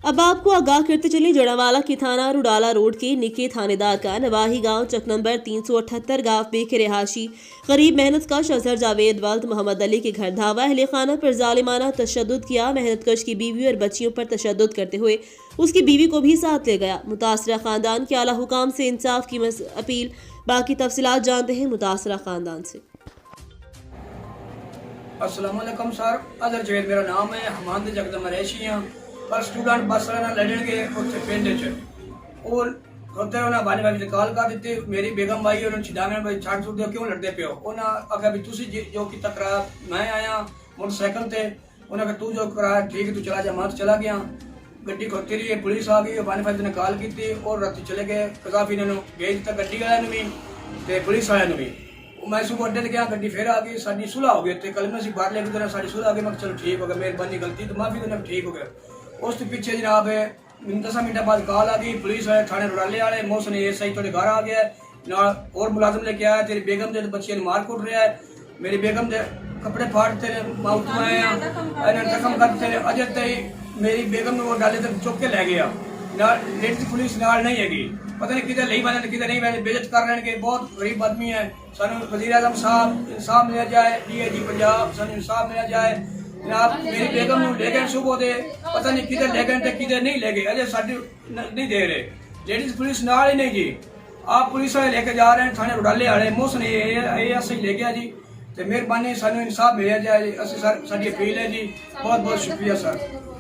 अब आपको आगाह करते चले जड़ावाला की थाना रुडाला रोड के निके थानेदार का नवाही गांव चक नंबर 378 गांव के रिहायशी गरीब मेहनत कश अजहर जावेद वल्द मोहम्मद अली के घर धावा अहले खाना पर जालिमाना तशद्दुद किया। मेहनत कश की बीवी और बच्चियों पर तशद्दुद करते हुए उसकी बीवी को भी साथ ले गया। मुतासरा खानदान के आला हुकाम से इंसाफ की अपील। बाकी तफसीलात जानते हैं मुतासरा खानदान से। अस्सलाम वालेकुम सर, अजहर जावेद मेरा नाम है। हमारे जगदम रैशी हैं पर स्टूडेंट बस लड़नगे उत्थे पिंड च और होते उन्हें बानी बानी कॉल कर दी। मेरी बेगम भाई उन्होंने छिड़ाने भाई छाड़ छुड़ दिया, क्यों लड़ते पे हो? उन्हें आखिया भी तुसी जो किता कराया, मैं आया मोटरसाइकिल ते, उन्हें तू जो कराया ठीक है तू चला जा। मैं तो चला गया, गड्डी खोती रही, पुलिस आ गई, बानी बानी ने कॉल की और रात चले गए। काफी इन्होंने भेज दिता गड्डी वाले भी ते पुलिस वाले भी। मैं सुबह अड्डे गया, गड्डी फिर आ गई, साड़ी सुलह हो गई। कल में बाहर लेके देना साड़ी सुलह आ गई। मैं चलो ठीक हो गया, मेहरबानी गलती तो माफी देना ठीक हो गया। उस पीछे जनाब 10 मिनट बाद कॉल आ गई, पुलिस वाले थाने रुडाले वाले मोहसन एएसआई थोड़े घर आ गया और मुलाजिम लेके आया। तेरी बेगम दे बच्चियों ने मार कुट रहा है, मेरी बेगम दे कपड़े फाड़ते ने माउथ आए जख्म करते ने। अजय तक मेरी बेगम को डाले तक चुक के लै गया। लेडीज पुलिस नाल नहीं हैगी, पता नहीं किधर नहीं बने किधर नहीं बने, बेइज्जत कर रहे हैं। बहुत गरीब आदमी है। सानू वज़ीर आज़म साहब इंसाफ मिला जाए, डीआईजी पंजाब सानू इंसाफ मिला जाए। जनाब मेरी बेगम को ले गए सुबह दे, पता नहीं किधर ले गए किधर नहीं ले गए, अजय साडी नहीं दे रहे। लेडीज पुलिस नाल ही नहीं जी, आप पुलिस वाले लेके जा रहे हैं थाने रुडाले वाले मोहसन एएसआई ले गया जी। तो मेहरबानी सानू इंसाफ मिला जाए, असं साडी अपील है जी। बहुत बहुत शुक्रिया सर।